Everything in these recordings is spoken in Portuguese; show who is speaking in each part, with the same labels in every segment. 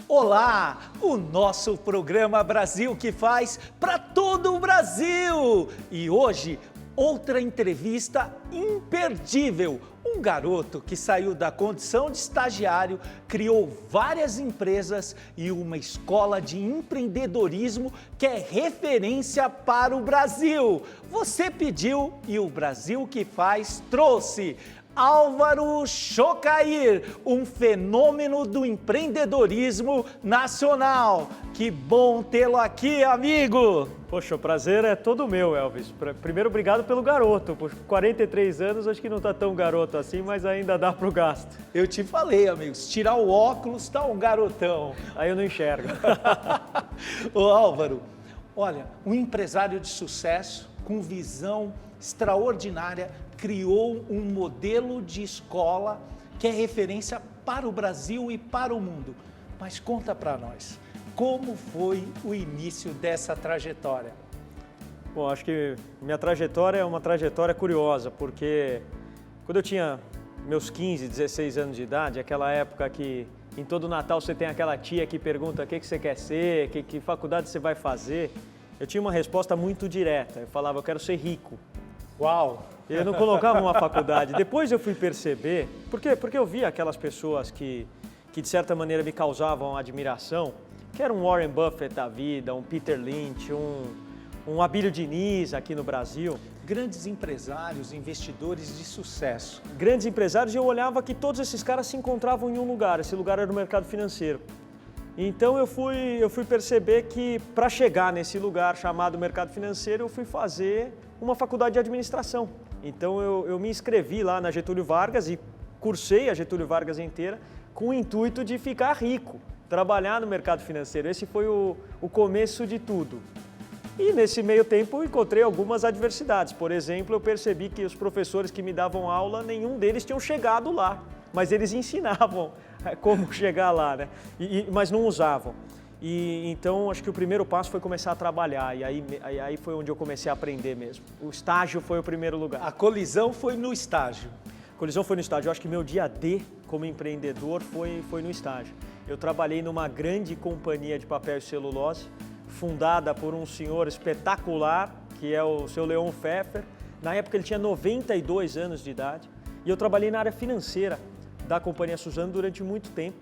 Speaker 1: Olá, o nosso programa Brasil que faz para todo o Brasil. E hoje, outra entrevista imperdível. Um garoto que saiu da condição de estagiário, criou várias empresas e uma escola de empreendedorismo que é referência para o Brasil. Você pediu e o Brasil que faz trouxe. Álvaro Chocair, um fenômeno do empreendedorismo nacional. Que bom tê-lo aqui, amigo!
Speaker 2: Poxa, o prazer é todo meu, Elvis. Primeiro, obrigado pelo garoto. Por 43 anos, acho que não está tão garoto assim, mas ainda dá para o gasto.
Speaker 1: Eu te falei, amigos, tirar o óculos, tá um garotão.
Speaker 2: Aí eu não enxergo.
Speaker 1: Ô Álvaro, olha, um empresário de sucesso, com visão extraordinária, criou um modelo de escola que é referência para o Brasil e para o mundo. Mas conta para nós, como foi o início dessa trajetória?
Speaker 2: Bom, acho que minha trajetória é uma trajetória curiosa, porque quando eu tinha meus 15, 16 anos de idade, aquela época que em todo Natal você tem aquela tia que pergunta o que você quer ser, que faculdade você vai fazer, eu tinha uma resposta muito direta, eu falava, eu quero ser rico.
Speaker 1: Uau!
Speaker 2: Eu não colocava uma faculdade. Depois eu fui perceber, porque eu via aquelas pessoas que de certa maneira me causavam admiração, que era um Warren Buffett da vida, um Peter Lynch, um Abílio Diniz aqui no Brasil.
Speaker 1: Grandes empresários, investidores de sucesso.
Speaker 2: Grandes empresários, e eu olhava que todos esses caras se encontravam em um lugar, esse lugar era o mercado financeiro. Então eu fui perceber que para chegar nesse lugar chamado mercado financeiro, eu fui fazer uma faculdade de administração. Então eu me inscrevi lá na Getúlio Vargas e cursei a Getúlio Vargas inteira com o intuito de ficar rico, trabalhar no mercado financeiro. Esse foi o começo de tudo. E nesse meio tempo eu encontrei algumas adversidades. Por exemplo, eu percebi que os professores que me davam aula, nenhum deles tinham chegado lá, mas eles ensinavam como chegar lá, né? Mas não usavam. E então acho que o primeiro passo foi começar a trabalhar e aí foi onde eu comecei a aprender mesmo. O estágio foi o primeiro lugar.
Speaker 1: A colisão foi no estágio.
Speaker 2: A colisão foi no estágio. Eu acho que meu dia D como empreendedor foi no estágio. Eu trabalhei numa grande companhia de papel e celulose, fundada por um senhor espetacular, que é o seu Leon Pfeffer. Na época ele tinha 92 anos de idade e eu trabalhei na área financeira da companhia Suzano durante muito tempo.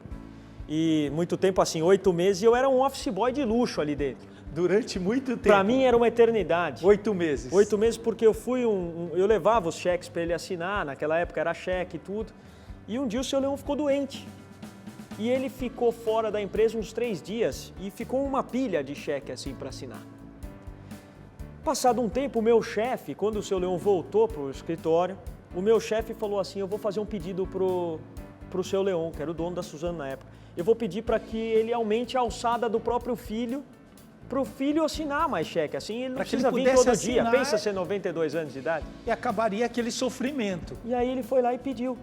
Speaker 2: E muito tempo, assim, 8 meses, e eu era um office boy de luxo ali dentro.
Speaker 1: Durante muito tempo?
Speaker 2: Para mim era uma eternidade.
Speaker 1: 8 meses?
Speaker 2: 8 meses porque eu fui eu levava os cheques para ele assinar, naquela época era cheque e tudo. E um dia o seu Leão ficou doente. E ele ficou fora da empresa uns 3 dias e ficou uma pilha de cheque assim para assinar. Passado um tempo, o meu chefe, quando o seu Leão voltou para o escritório, o meu chefe falou assim, eu vou fazer um pedido pro seu Leon, que era o dono da Suzano na época. Eu vou pedir para que ele aumente a alçada do próprio filho, para o filho assinar mais cheque. Assim ele não precisa vir todo dia. Pensa ser 92 anos de idade.
Speaker 1: E acabaria aquele sofrimento.
Speaker 2: E aí ele foi lá e pediu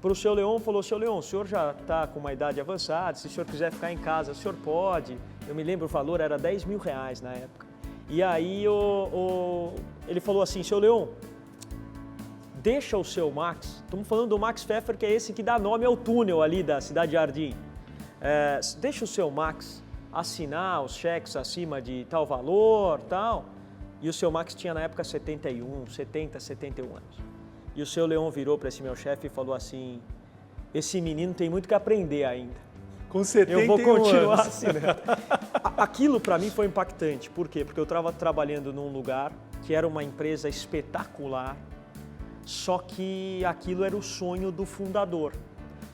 Speaker 2: para o seu Leon, falou, seu Leon, o senhor já está com uma idade avançada, se o senhor quiser ficar em casa, o senhor pode. Eu me lembro o valor, era R$10 mil na época. E aí ele falou assim, seu Leon, deixa o seu Max, estamos falando do Max Pfeffer, que é esse que dá nome ao túnel ali da Cidade Jardim. Deixa o seu Max assinar os cheques acima de tal valor, tal. E o seu Max tinha na época 71 anos. E o seu Leon virou para esse meu chefe e falou assim, esse menino tem muito que aprender ainda.
Speaker 1: Com 71
Speaker 2: eu vou continuar
Speaker 1: anos.
Speaker 2: assinando. Aquilo para mim foi impactante. Por quê? Porque eu estava trabalhando num lugar que era uma empresa espetacular, só que aquilo era o sonho do fundador.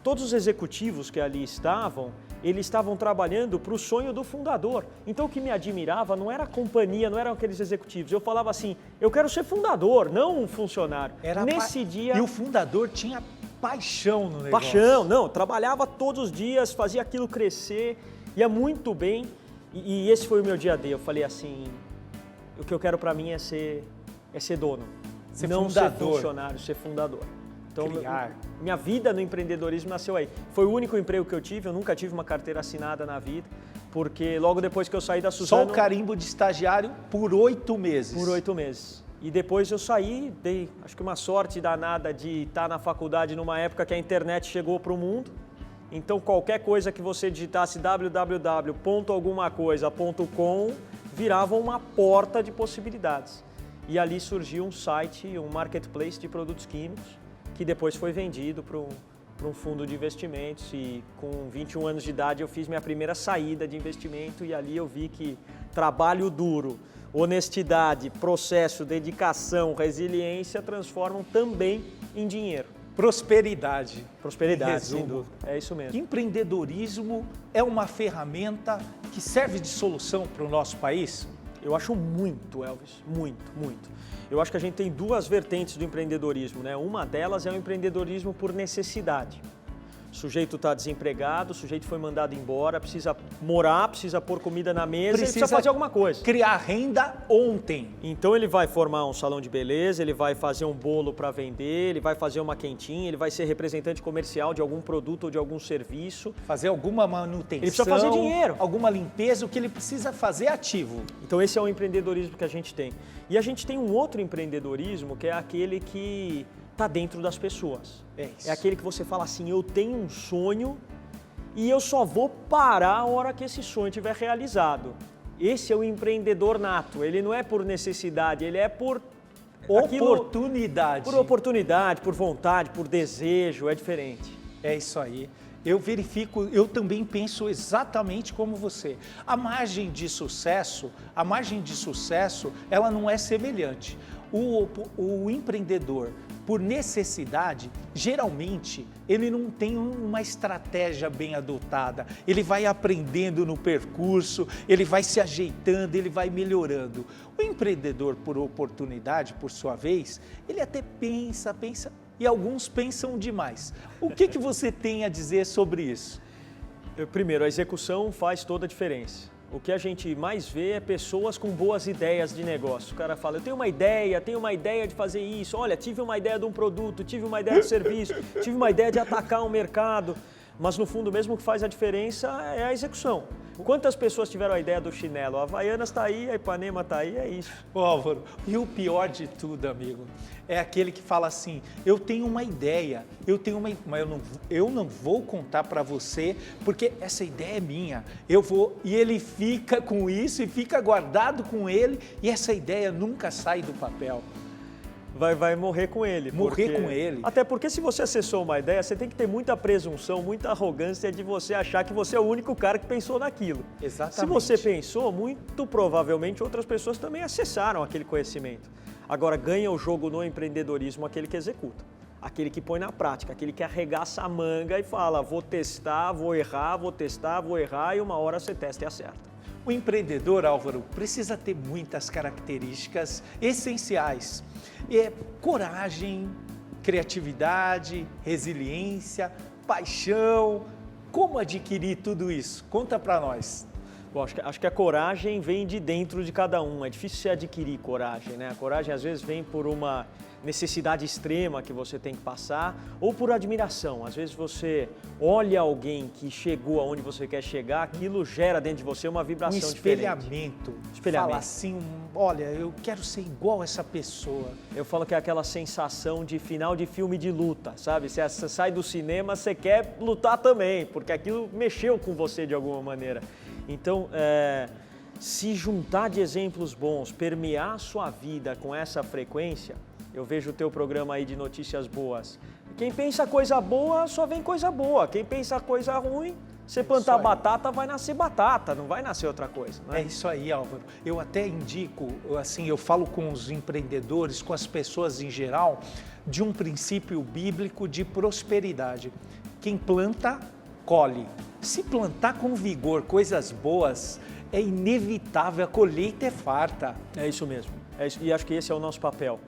Speaker 2: Todos os executivos que ali estavam, eles estavam trabalhando para o sonho do fundador. Então o que me admirava não era a companhia, não eram aqueles executivos. Eu falava assim, eu quero ser fundador, não um funcionário. Nesse dia...
Speaker 1: E o fundador tinha paixão no negócio.
Speaker 2: Paixão, não, trabalhava todos os dias, fazia aquilo crescer, ia muito bem. E esse foi o meu dia D. Eu falei assim, o que eu quero para mim é ser dono.
Speaker 1: Ser
Speaker 2: não
Speaker 1: fundador.
Speaker 2: Ser funcionário, ser fundador. Então,
Speaker 1: criar.
Speaker 2: Minha vida no empreendedorismo nasceu aí. Foi o único emprego que eu tive, eu nunca tive uma carteira assinada na vida, porque logo depois que eu saí da Suzano...
Speaker 1: Só o carimbo de estagiário por 8 meses.
Speaker 2: Por 8 meses. E depois eu saí, dei acho que uma sorte danada de estar na faculdade numa época que a internet chegou para o mundo. Então qualquer coisa que você digitasse www.algumacoisa.com virava uma porta de possibilidades. E ali surgiu um site, um marketplace de produtos químicos, que depois foi vendido para um fundo de investimentos, e com 21 anos de idade eu fiz minha primeira saída de investimento, e ali eu vi que trabalho duro, honestidade, processo, dedicação, resiliência transformam também em dinheiro.
Speaker 1: Prosperidade.
Speaker 2: Prosperidade, sem dúvida. É isso mesmo.
Speaker 1: Empreendedorismo é uma ferramenta que serve de solução para o nosso país?
Speaker 2: Eu acho muito, Elvis, muito. Eu acho que a gente tem duas vertentes do empreendedorismo, né? Uma delas é o empreendedorismo por necessidade. O sujeito está desempregado, o sujeito foi mandado embora, precisa morar, precisa pôr comida na mesa, ele precisa fazer alguma coisa.
Speaker 1: Criar renda ontem.
Speaker 2: Então ele vai formar um salão de beleza, ele vai fazer um bolo para vender, ele vai fazer uma quentinha, ele vai ser representante comercial de algum produto ou de algum serviço.
Speaker 1: Fazer alguma manutenção.
Speaker 2: Ele precisa fazer dinheiro.
Speaker 1: Alguma limpeza, o que ele precisa fazer ativo.
Speaker 2: Então esse é o empreendedorismo que a gente tem. E a gente tem um outro empreendedorismo que é aquele que está dentro das pessoas. É aquele que você fala assim, eu tenho um sonho e eu só vou parar a hora que esse sonho estiver realizado. Esse é o empreendedor nato, ele não é por necessidade, ele é por
Speaker 1: oportunidade.
Speaker 2: Por oportunidade, por vontade, por desejo, é diferente.
Speaker 1: É isso aí. Eu verifico, eu também penso exatamente como você. A margem de sucesso, ela não é semelhante. O empreendedor, por necessidade, geralmente ele não tem uma estratégia bem adotada. Ele vai aprendendo no percurso, ele vai se ajeitando, ele vai melhorando. O empreendedor por oportunidade, por sua vez, ele até pensa e alguns pensam demais. O que você tem a dizer sobre isso?
Speaker 2: Primeiro, a execução faz toda a diferença. O que a gente mais vê é pessoas com boas ideias de negócio. O cara fala, eu tenho uma ideia de fazer isso. Olha, tive uma ideia de um produto, tive uma ideia de serviço, tive uma ideia de atacar um mercado. Mas no fundo, mesmo o que faz a diferença é a execução. Quantas pessoas tiveram a ideia do chinelo? A Havaianas está aí, a Ipanema está aí, é isso.
Speaker 1: Ô Álvaro, e o pior de tudo, amigo, é aquele que fala assim, eu tenho uma ideia, mas eu não vou contar para você, porque essa ideia é minha. E ele fica com isso e fica guardado com ele, e essa ideia nunca sai do papel.
Speaker 2: Vai morrer com ele.
Speaker 1: Com ele.
Speaker 2: Até porque se você acessou uma ideia, você tem que ter muita presunção, muita arrogância de você achar que você é o único cara que pensou naquilo.
Speaker 1: Exatamente.
Speaker 2: Se você pensou, muito provavelmente outras pessoas também acessaram aquele conhecimento. Agora, ganha o jogo no empreendedorismo aquele que executa. Aquele que põe na prática, aquele que arregaça a manga e fala, vou testar, vou errar, vou testar, vou errar, e uma hora você testa e acerta.
Speaker 1: O empreendedor, Álvaro, precisa ter muitas características essenciais. Coragem, criatividade, resiliência, paixão. Como adquirir tudo isso? Conta para nós.
Speaker 2: Bom, acho que a coragem vem de dentro de cada um. É difícil você adquirir coragem, né? A coragem às vezes vem por uma necessidade extrema que você tem que passar, ou por admiração. Às vezes você olha alguém que chegou aonde você quer chegar, aquilo gera dentro de você uma vibração
Speaker 1: espelhamento.
Speaker 2: Diferente.
Speaker 1: Fala assim, olha, eu quero ser igual a essa pessoa.
Speaker 2: Eu falo que é aquela sensação de final de filme de luta, sabe? Você sai do cinema, você quer lutar também, porque aquilo mexeu com você de alguma maneira. Então, se juntar de exemplos bons, permear a sua vida com essa frequência. Eu vejo o teu programa aí de notícias boas. Quem pensa coisa boa, só vem coisa boa. Quem pensa coisa ruim, você plantar batata, vai nascer batata, não vai nascer outra coisa. Né?
Speaker 1: É isso aí, Álvaro. Eu até indico, assim, eu falo com os empreendedores, com as pessoas em geral, de um princípio bíblico de prosperidade. Quem planta, colhe. Se plantar com vigor coisas boas, é inevitável, a colheita é farta.
Speaker 2: É isso mesmo. E acho que esse é o nosso papel.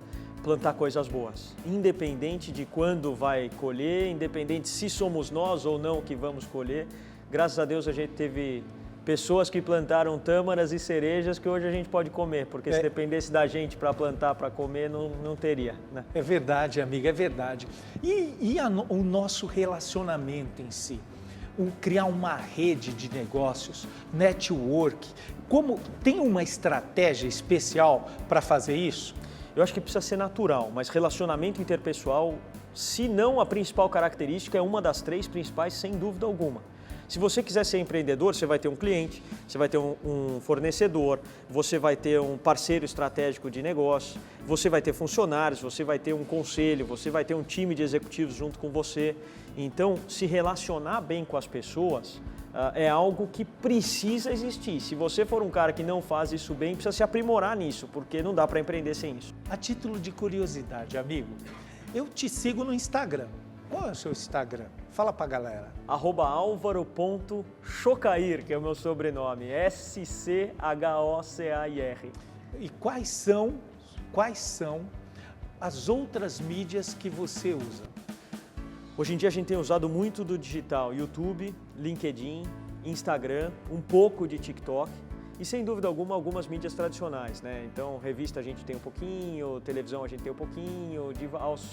Speaker 2: Plantar coisas boas, independente de quando vai colher, independente se somos nós ou não que vamos colher. Graças a Deus a gente teve pessoas que plantaram tâmaras e cerejas que hoje a gente pode comer, porque se dependesse da gente para plantar, para comer, não teria. Né?
Speaker 1: É verdade, amiga, é verdade. E o nosso relacionamento em si? Criar uma rede de negócios, network, tem uma estratégia especial para fazer isso?
Speaker 2: Eu acho que precisa ser natural, mas relacionamento interpessoal Se não a principal característica, é uma das 3 principais, sem dúvida alguma. Se você quiser ser empreendedor, você vai ter um cliente, você vai ter um fornecedor, você vai ter um parceiro estratégico de negócio, você vai ter funcionários, você vai ter um conselho, você vai ter um time de executivos junto com você. Então, se relacionar bem com as pessoas é algo que precisa existir. Se você for um cara que não faz isso bem, precisa se aprimorar nisso, porque não dá para empreender sem isso.
Speaker 1: A título de curiosidade, amigo, eu te sigo no Instagram. Qual é o seu Instagram? Fala pra galera.
Speaker 2: @alvaro.chocair, que é o meu sobrenome, SCHOCAIR.
Speaker 1: E quais são as outras mídias que você usa?
Speaker 2: Hoje em dia a gente tem usado muito do digital, YouTube, LinkedIn, Instagram, um pouco de TikTok e sem dúvida alguma algumas mídias tradicionais, né? Então revista a gente tem um pouquinho, televisão a gente tem um pouquinho,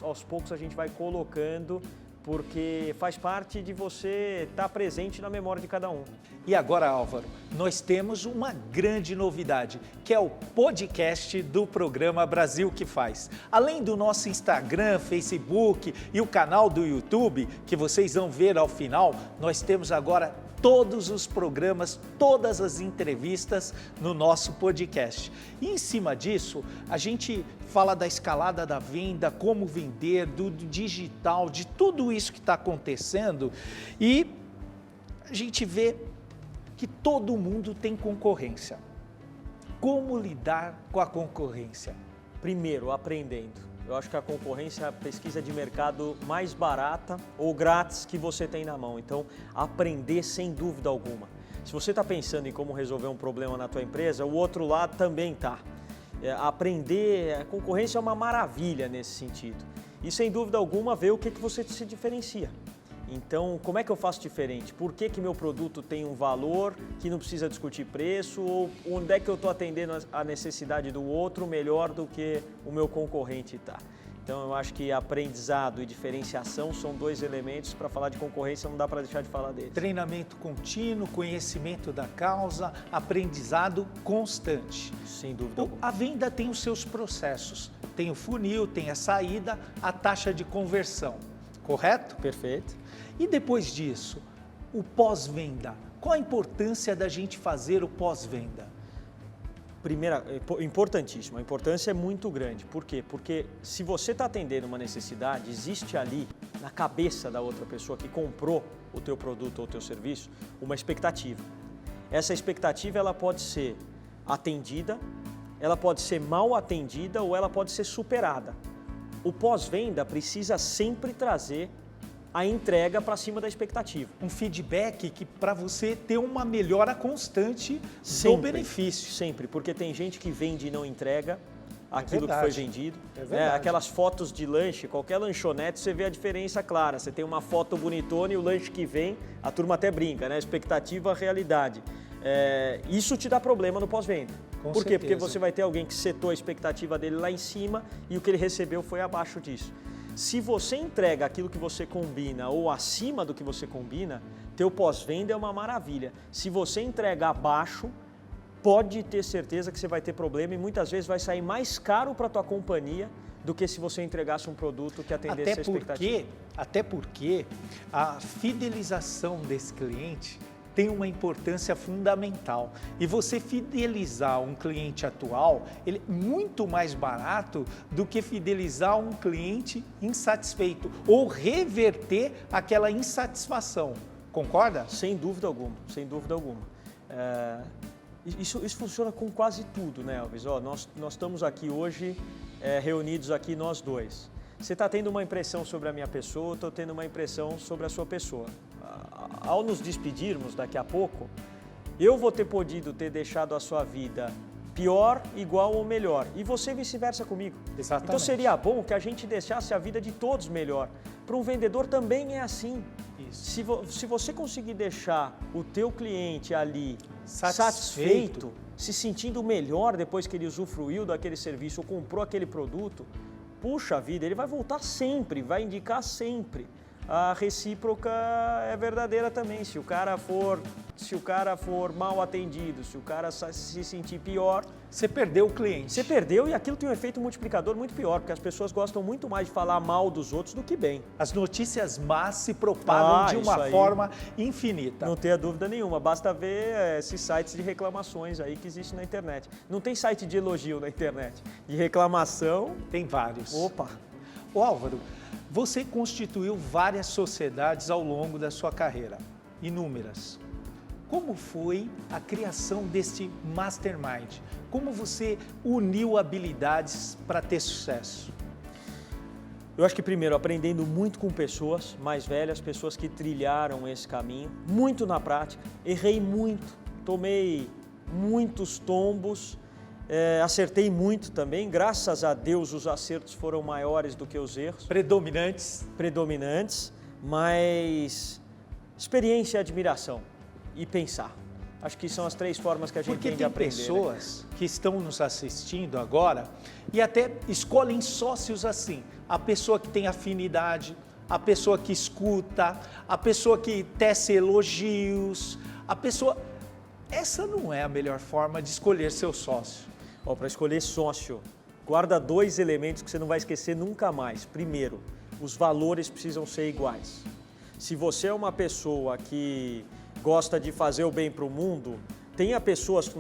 Speaker 2: aos poucos a gente vai colocando porque faz parte de você estar presente na memória de cada um.
Speaker 1: E agora, Álvaro, nós temos uma grande novidade, que é o podcast do programa Brasil que Faz. Além do nosso Instagram, Facebook e o canal do YouTube, que vocês vão ver ao final, nós temos agora todos os programas, todas as entrevistas no nosso podcast. E em cima disso, a gente fala da escalada da venda, como vender, do digital, de tudo isso que está acontecendo e a gente vê que todo mundo tem concorrência. Como lidar com a concorrência?
Speaker 2: Primeiro, aprendendo. Eu acho que a concorrência é a pesquisa de mercado mais barata ou grátis que você tem na mão. Então, aprender sem dúvida alguma. Se você está pensando em como resolver um problema na tua empresa, o outro lado também está. Aprender, a concorrência é uma maravilha nesse sentido. E sem dúvida alguma, ver o que você se diferencia. Então, como é que eu faço diferente? Por que meu produto tem um valor que não precisa discutir preço? Ou onde é que eu estou atendendo a necessidade do outro melhor do que o meu concorrente está? Então, eu acho que aprendizado e diferenciação são 2 elementos. Para falar de concorrência, não dá para deixar de falar deles.
Speaker 1: Treinamento contínuo, conhecimento da causa, aprendizado constante.
Speaker 2: Sem dúvida alguma.
Speaker 1: A venda tem os seus processos. Tem o funil, tem a saída, a taxa de conversão. Correto?
Speaker 2: Perfeito.
Speaker 1: E depois disso, o pós-venda. Qual a importância da gente fazer o pós-venda?
Speaker 2: Primeira, importantíssimo, a importância é muito grande. Por quê? Porque se você está atendendo uma necessidade, existe ali, na cabeça da outra pessoa que comprou o teu produto ou o teu serviço, uma expectativa. Essa expectativa ela pode ser atendida, ela pode ser mal atendida ou ela pode ser superada. O pós-venda precisa sempre trazer a entrega para cima da expectativa.
Speaker 1: Um feedback que para você ter uma melhora constante
Speaker 2: sempre,
Speaker 1: do benefício.
Speaker 2: Sempre, porque tem gente que vende e não entrega aquilo que foi vendido.
Speaker 1: É verdade.
Speaker 2: Aquelas fotos de lanche, qualquer lanchonete, você vê a diferença clara. Você tem uma foto bonitona e o lanche que vem, a turma até brinca, né? Expectativa, realidade. Isso te dá problema no pós-venda. Por quê? Porque você vai ter alguém que setou a expectativa dele lá em cima e o que ele recebeu foi abaixo disso. Se você entrega aquilo que você combina ou acima do que você combina, teu pós-venda é uma maravilha. Se você entrega abaixo, pode ter certeza que você vai ter problema e muitas vezes vai sair mais caro para a tua companhia do que se você entregasse um produto que atendesse a expectativa.
Speaker 1: Até porque a fidelização desse cliente tem uma importância fundamental. E você fidelizar um cliente atual, ele é muito mais barato do que fidelizar um cliente insatisfeito ou reverter aquela insatisfação. Concorda?
Speaker 2: Sem dúvida alguma, sem dúvida alguma. Isso funciona com quase tudo, né, Elvis? Nós estamos aqui hoje reunidos aqui nós dois. Você está tendo uma impressão sobre a minha pessoa, eu estou tendo uma impressão sobre a sua pessoa. Ao nos despedirmos daqui a pouco, eu vou ter podido ter deixado a sua vida pior, igual ou melhor, e você vice-versa comigo.
Speaker 1: Exatamente.
Speaker 2: Então seria bom que a gente deixasse a vida de todos melhor. Para um vendedor também é assim.
Speaker 1: Isso.
Speaker 2: Se você conseguir deixar o teu cliente ali satisfeito, se sentindo melhor depois que ele usufruiu daquele serviço ou comprou aquele produto, puxa vida, ele vai voltar sempre, vai indicar sempre. a recíproca é verdadeira também. Se o cara for mal atendido, se o cara se sentir pior,
Speaker 1: Você perdeu o cliente.
Speaker 2: você perdeu e aquilo tem um efeito multiplicador muito pior, porque as pessoas gostam muito mais de falar mal dos outros do que bem.
Speaker 1: As notícias más se propagam de
Speaker 2: isso
Speaker 1: uma
Speaker 2: aí.
Speaker 1: forma infinita.
Speaker 2: Não tenha dúvida nenhuma, basta ver esses sites de reclamações aí que existem na internet. Não tem site de elogio na internet, de reclamação.
Speaker 1: Tem vários.
Speaker 2: Opa!
Speaker 1: Ô Álvaro, você constituiu várias sociedades ao longo da sua carreira, inúmeras. Como foi a criação deste mastermind? Como você uniu habilidades para ter sucesso?
Speaker 2: Eu acho que primeiro, aprendendo muito com pessoas mais velhas, pessoas que trilharam esse caminho, muito na prática, errei muito, tomei muitos tombos, acertei muito também, graças a Deus os acertos foram maiores do que os erros. Predominantes, mas experiência, admiração e pensar. Acho que são as três formas que a gente
Speaker 1: Porque
Speaker 2: tem de
Speaker 1: tem
Speaker 2: aprender.
Speaker 1: pessoas que estão nos assistindo agora e até escolhem sócios assim. A pessoa que tem afinidade, a pessoa que escuta, a pessoa que tece elogios, a pessoa... Essa não é a melhor forma de escolher seu sócio.
Speaker 2: Para escolher sócio, guarda 2 elementos que você não vai esquecer nunca mais. Primeiro, os valores precisam ser iguais. Se você é uma pessoa que gosta de fazer o bem para o mundo, tenha pessoas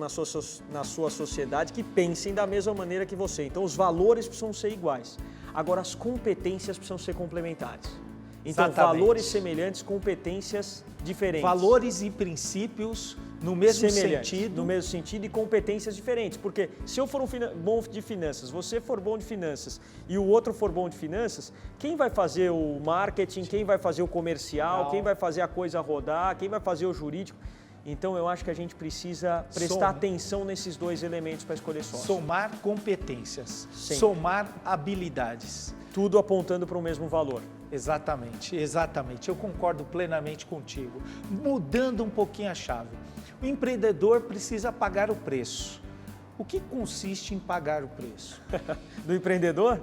Speaker 2: na sua sociedade que pensem da mesma maneira que você. Então, os valores precisam ser iguais. Agora, as competências precisam ser complementares. Então,
Speaker 1: Exatamente.
Speaker 2: valores semelhantes, competências diferentes.
Speaker 1: Valores e princípios no mesmo sentido.
Speaker 2: No mesmo sentido e competências diferentes. Porque se eu for bom de finanças, você for bom de finanças e o outro for bom de finanças, quem vai fazer o marketing, quem vai fazer o comercial, quem vai fazer a coisa rodar, quem vai fazer o jurídico? Então, eu acho que a gente precisa prestar atenção nesses 2 elementos para escolher sócio.
Speaker 1: Somar competências,
Speaker 2: Sempre.
Speaker 1: somar habilidades.
Speaker 2: Tudo apontando para o mesmo valor.
Speaker 1: Exatamente, exatamente. Eu concordo plenamente contigo. Mudando um pouquinho a chave. O empreendedor precisa pagar o preço. O que consiste em pagar o preço?
Speaker 2: Do empreendedor?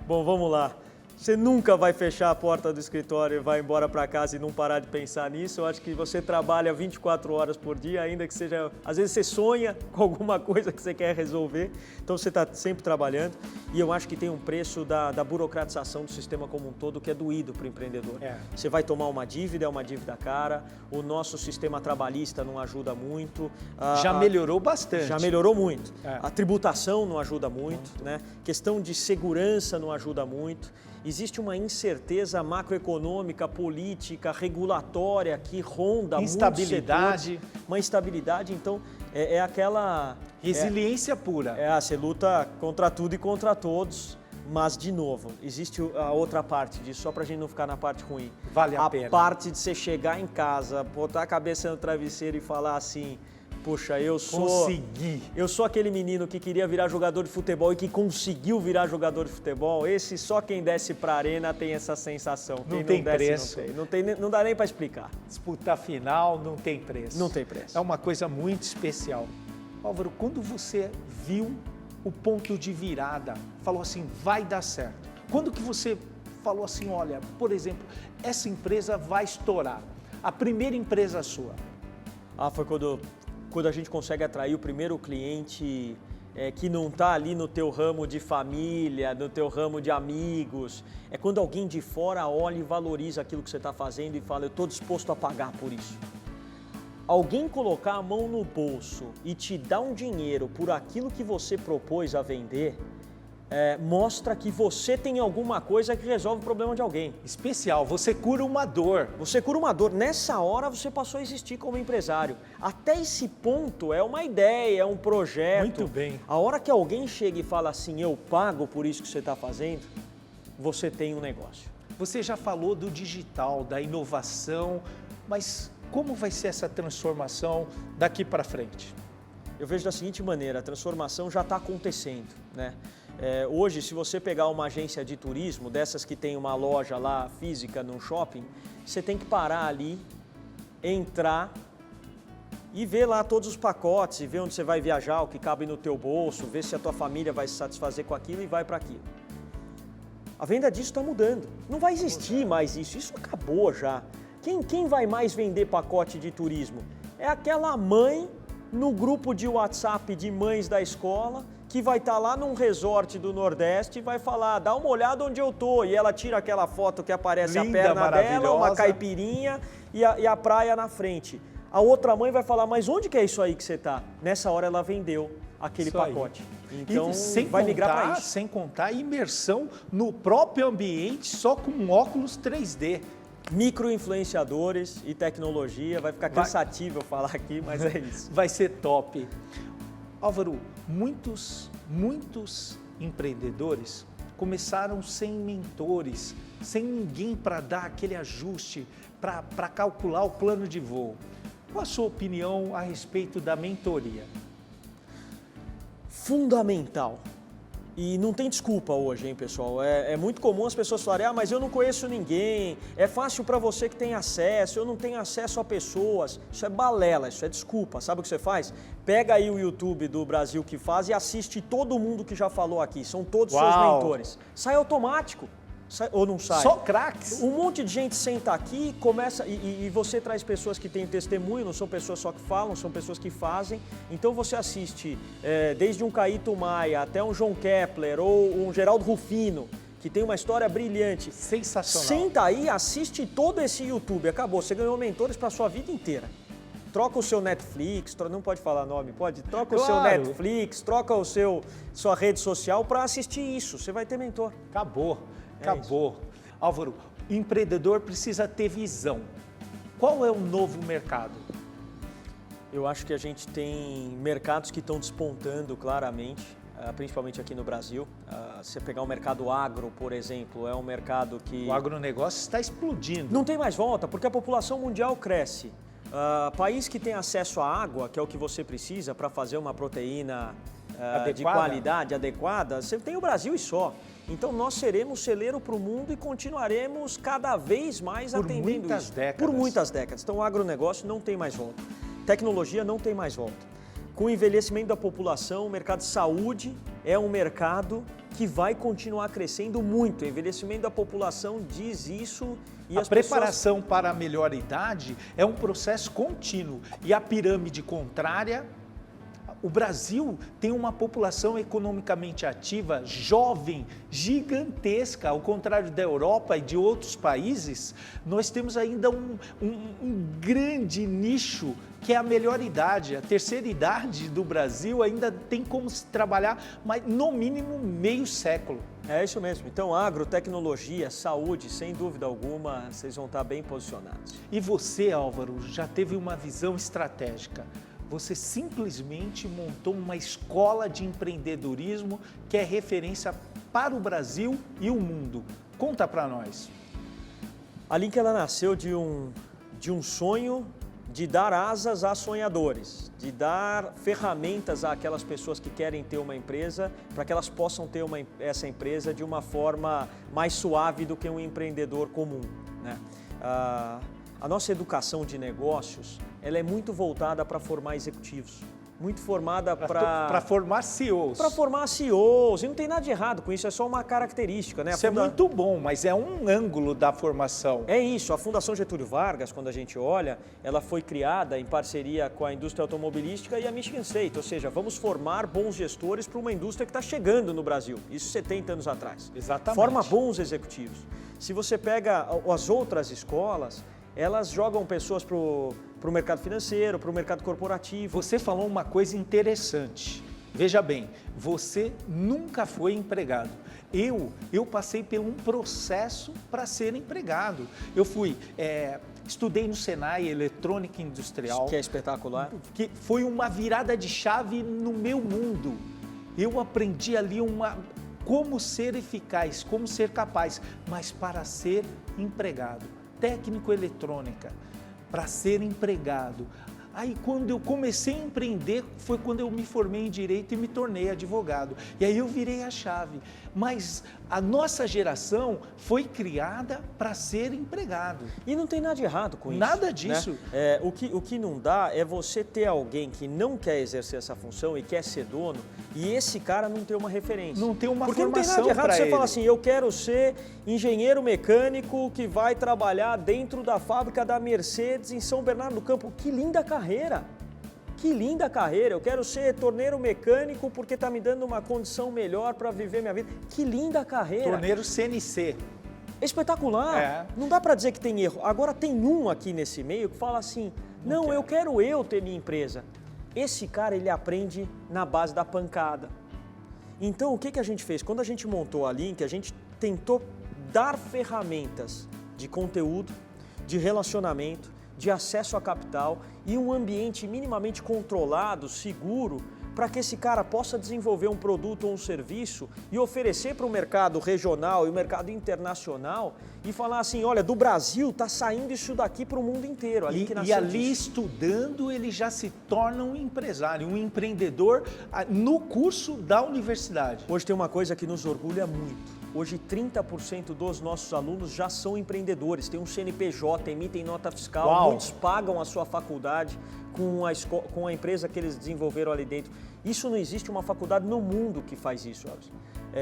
Speaker 2: Bom, vamos lá. Você nunca vai fechar a porta do escritório e vai embora para casa e não parar de pensar nisso. Eu acho que você trabalha 24 horas por dia, ainda que seja... Às vezes você sonha com alguma coisa que você quer resolver, então você está sempre trabalhando. E eu acho que tem um preço da burocratização do sistema como um todo que é doído para o empreendedor. Você vai tomar uma dívida, é uma dívida cara, o nosso sistema trabalhista não ajuda muito.
Speaker 1: Já melhorou bastante.
Speaker 2: Já melhorou muito. A tributação não ajuda muito, né? Questão de segurança não ajuda muito. Existe uma incerteza macroeconômica, política, regulatória que ronda
Speaker 1: instabilidade.
Speaker 2: Muitos setores, uma instabilidade, então é aquela...
Speaker 1: Resiliência pura.
Speaker 2: Você luta contra tudo e contra todos, mas de novo, existe a outra parte disso, só pra gente não ficar na parte ruim.
Speaker 1: Vale a pena.
Speaker 2: A parte de você chegar em casa, botar a cabeça no travesseiro e falar assim... Puxa,
Speaker 1: Consegui.
Speaker 2: Eu sou aquele menino que queria virar jogador de futebol e que conseguiu virar jogador de futebol. Esse, só quem desce pra arena tem essa sensação.
Speaker 1: Não tem preço.
Speaker 2: Não dá nem para explicar.
Speaker 1: Disputa final não tem preço.
Speaker 2: Não tem preço.
Speaker 1: É uma coisa muito especial. Álvaro, quando você viu o ponto de virada, falou assim, vai dar certo. Quando que você falou assim, olha, por exemplo, essa empresa vai estourar. A primeira empresa sua.
Speaker 2: Foi quando a gente consegue atrair o primeiro cliente que não está ali no teu ramo de família, no teu ramo de amigos. É quando alguém de fora olha e valoriza aquilo que você está fazendo e fala, eu estou disposto a pagar por isso. Alguém colocar a mão no bolso e te dar um dinheiro por aquilo que você propôs a vender, mostra que você tem alguma coisa que resolve o problema de alguém.
Speaker 1: Especial, você cura uma dor.
Speaker 2: Você cura uma dor. Nessa hora você passou a existir como empresário. Até esse ponto é uma ideia, é um projeto.
Speaker 1: Muito bem.
Speaker 2: A hora que alguém chega e fala assim, eu pago por isso que você está fazendo, você tem um negócio.
Speaker 1: Você já falou do digital, da inovação, mas como vai ser essa transformação daqui para frente?
Speaker 2: Eu vejo da seguinte maneira, a transformação já está acontecendo, né? Hoje, se você pegar uma agência de turismo, dessas que tem uma loja lá física num shopping, você tem que parar ali, entrar e ver lá todos os pacotes, e ver onde você vai viajar, o que cabe no teu bolso, ver se a tua família vai se satisfazer com aquilo e vai para aquilo. A venda disso está mudando. Não vai existir mais isso. Isso acabou já. Quem vai mais vender pacote de turismo? É aquela mãe no grupo de WhatsApp de mães da escola que vai estar lá num resort do Nordeste e vai falar, dá uma olhada onde eu tô. E ela tira aquela foto que aparece
Speaker 1: Linda,
Speaker 2: a perna dela, uma caipirinha e a praia na frente. A outra mãe vai falar, mas onde que é isso aí que você tá? Nessa hora ela vendeu aquele pacote. Então vai migrar para isso.
Speaker 1: Sem contar a imersão no próprio ambiente só com óculos 3D.
Speaker 2: Micro-influenciadores e tecnologia, vai ficar cansativo eu falar aqui, mas é isso.
Speaker 1: Vai ser top. Álvaro, muitos empreendedores começaram sem mentores, sem ninguém para dar aquele ajuste, para calcular o plano de voo. Qual a sua opinião a respeito da mentoria?
Speaker 2: Fundamental. E não tem desculpa hoje, hein, pessoal? É muito comum as pessoas falarem, mas eu não conheço ninguém, é fácil para você que tem acesso, eu não tenho acesso a pessoas. Isso é balela, isso é desculpa. Sabe o que você faz? Pega aí o YouTube do Brasil que faz e assiste todo mundo que já falou aqui, são todos seus mentores. Sai automático. Ou não sai?
Speaker 1: Só craques.
Speaker 2: Um monte de gente senta aqui, começa e você traz pessoas que têm testemunho, não são pessoas só que falam, são pessoas que fazem. Então você assiste desde um Caíto Maia até um João Kepler ou um Geraldo Rufino, que tem uma história brilhante.
Speaker 1: Sensacional.
Speaker 2: Senta aí, assiste todo esse YouTube, acabou. Você ganhou mentores para a sua vida inteira. Troca o seu Netflix, não pode falar nome, pode? Troca o seu Netflix, troca sua rede social para assistir isso, você vai ter mentor.
Speaker 1: Acabou. Álvaro, o empreendedor precisa ter visão. Qual é o novo mercado?
Speaker 2: Eu acho que a gente tem mercados que estão despontando claramente, principalmente aqui no Brasil. Se você pegar o mercado agro, por exemplo, é um mercado que...
Speaker 1: O agronegócio está explodindo.
Speaker 2: Não tem mais volta, porque a população mundial cresce. País que tem acesso à água, que é o que você precisa para fazer uma proteína de qualidade adequada, você tem o Brasil e só. Então nós seremos celeiro para o mundo e continuaremos cada vez mais atendendo isso. Por muitas décadas. Então o agronegócio não tem mais volta. Tecnologia não tem mais volta. Com o envelhecimento da população, o mercado de saúde é um mercado que vai continuar crescendo muito. O envelhecimento da população diz isso e
Speaker 1: a preparação para a melhor idade é um processo contínuo e a pirâmide contrária. O Brasil tem uma população economicamente ativa, jovem, gigantesca, ao contrário da Europa e de outros países. Nós temos ainda um grande nicho que é a melhor idade. A terceira idade do Brasil ainda tem como se trabalhar, mas no mínimo meio século.
Speaker 2: É isso mesmo. Então, agro, tecnologia, saúde, sem dúvida alguma, vocês vão estar bem posicionados.
Speaker 1: E você, Álvaro, já teve uma visão estratégica. Você simplesmente montou uma escola de empreendedorismo que é referência para o Brasil e o mundo. Conta para nós.
Speaker 2: A Link, ela nasceu de um sonho de dar asas a sonhadores, de dar ferramentas àquelas pessoas que querem ter uma empresa, para que elas possam ter essa empresa de uma forma mais suave do que um empreendedor comum, né? A nossa educação de negócios, ela é muito voltada para formar executivos, muito formada
Speaker 1: para formar CEOs.
Speaker 2: Para formar CEOs, e não tem nada de errado com isso, é só uma característica, né?
Speaker 1: Isso é muito bom, mas é um ângulo da formação.
Speaker 2: É isso, a Fundação Getúlio Vargas, quando a gente olha, ela foi criada em parceria com a indústria automobilística e a Michigan State, ou seja, vamos formar bons gestores para uma indústria que está chegando no Brasil, isso 70 anos atrás.
Speaker 1: Exatamente.
Speaker 2: Forma bons executivos. Se você pega as outras escolas, elas jogam pessoas para o mercado financeiro, para o mercado corporativo.
Speaker 1: Você falou uma coisa interessante. Veja bem, você nunca foi empregado. Eu passei por um processo para ser empregado. Eu estudei no Senai, Eletrônica Industrial.
Speaker 2: Que é espetacular.
Speaker 1: Que foi uma virada de chave no meu mundo. Eu aprendi ali como ser eficaz, como ser capaz, mas para ser empregado. Técnico eletrônica, para ser empregado. Aí quando eu comecei a empreender, foi quando eu me formei em Direito e me tornei advogado. E aí eu virei a chave. mas a nossa geração foi criada para ser empregado.
Speaker 2: E não tem nada de errado com isso.
Speaker 1: Nada disso.
Speaker 2: Né? O que não dá é você ter alguém que não quer exercer essa função e quer ser dono, e esse cara não ter uma referência.
Speaker 1: Não tem uma
Speaker 2: Porque
Speaker 1: formação
Speaker 2: não tem nada de errado você
Speaker 1: ele.
Speaker 2: falar assim, eu quero ser engenheiro mecânico que vai trabalhar dentro da fábrica da Mercedes em São Bernardo do Campo. Que linda carreira! Que linda carreira, eu quero ser torneiro mecânico porque está me dando uma condição melhor para viver minha vida. Que linda carreira.
Speaker 1: Torneiro CNC.
Speaker 2: Espetacular.
Speaker 1: É.
Speaker 2: Não dá para dizer que tem erro. Agora tem um aqui nesse meio que fala assim, não, eu quero ter minha empresa. Esse cara, ele aprende na base da pancada. Então, o que a gente fez? Quando a gente montou a Link, a gente tentou dar ferramentas de conteúdo, de relacionamento, de acesso a capital e um ambiente minimamente controlado, seguro, para que esse cara possa desenvolver um produto ou um serviço e oferecer para o mercado regional e o mercado internacional e falar assim, olha, do Brasil está saindo isso daqui para o mundo inteiro.
Speaker 1: E ali estudando ele já se torna um empresário, um empreendedor no curso da universidade.
Speaker 2: Hoje tem uma coisa que nos orgulha muito. Hoje 30% dos nossos alunos já são empreendedores, têm um CNPJ, emitem nota fiscal,
Speaker 1: Uau.
Speaker 2: Muitos pagam a sua faculdade com a empresa que eles desenvolveram ali dentro. Isso não existe uma faculdade no mundo que faz isso, Elvis.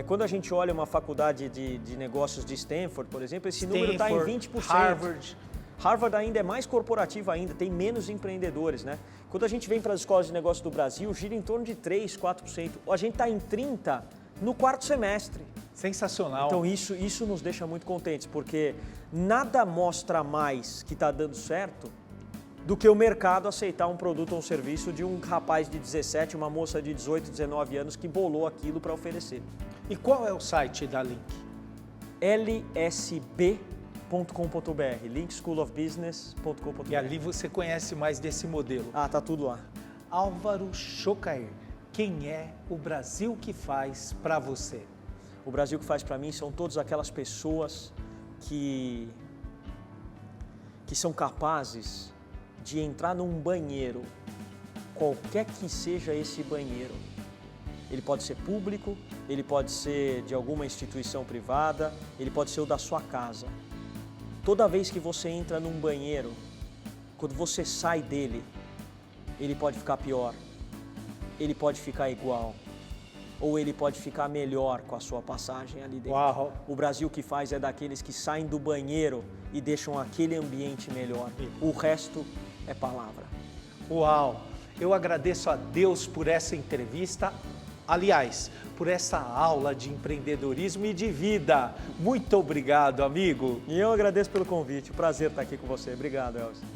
Speaker 2: Quando a gente olha uma faculdade de negócios de Stanford, por exemplo, esse número está em 20%. Harvard ainda é mais corporativa ainda, tem menos empreendedores, né? Quando a gente vem para as escolas de negócios do Brasil, gira em torno de 3%, 4%. A gente está em 30% no quarto semestre.
Speaker 1: Sensacional.
Speaker 2: Então isso nos deixa muito contentes, porque nada mostra mais que está dando certo do que o mercado aceitar um produto ou um serviço de um rapaz de 17, uma moça de 18, 19 anos que bolou aquilo para oferecer.
Speaker 1: E qual é o site da Link?
Speaker 2: lsb.com.br, linkschoolofbusiness.com.br.
Speaker 1: E ali você conhece mais desse modelo.
Speaker 2: Ah, tá tudo lá.
Speaker 1: Álvaro Chocair, quem é o Brasil que faz para você?
Speaker 2: O Brasil que faz para mim são todas aquelas pessoas que são capazes de entrar num banheiro, qualquer que seja esse banheiro. Ele pode ser público, ele pode ser de alguma instituição privada, ele pode ser o da sua casa. Toda vez que você entra num banheiro, quando você sai dele, ele pode ficar pior, ele pode ficar igual, ou ele pode ficar melhor com a sua passagem ali dentro.
Speaker 1: Uau.
Speaker 2: O Brasil que faz é daqueles que saem do banheiro e deixam aquele ambiente melhor. O resto é palavra.
Speaker 1: Uau! Eu agradeço a Deus por essa entrevista, aliás, por essa aula de empreendedorismo e de vida. Muito obrigado, amigo.
Speaker 2: E eu agradeço pelo convite, prazer estar aqui com você. Obrigado, Elcio.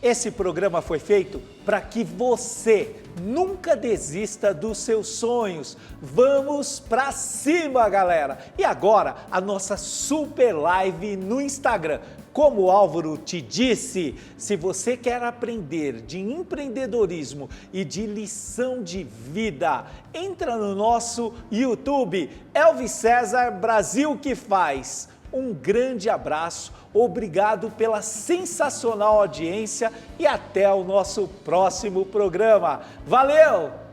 Speaker 1: Esse programa foi feito para que você nunca desista dos seus sonhos. Vamos para cima, galera! E agora, a nossa super live no Instagram. Como o Álvaro te disse, se você quer aprender de empreendedorismo e de lição de vida, entra no nosso YouTube, Elvis César Brasil que faz. Um grande abraço, obrigado pela sensacional audiência e até o nosso próximo programa. Valeu!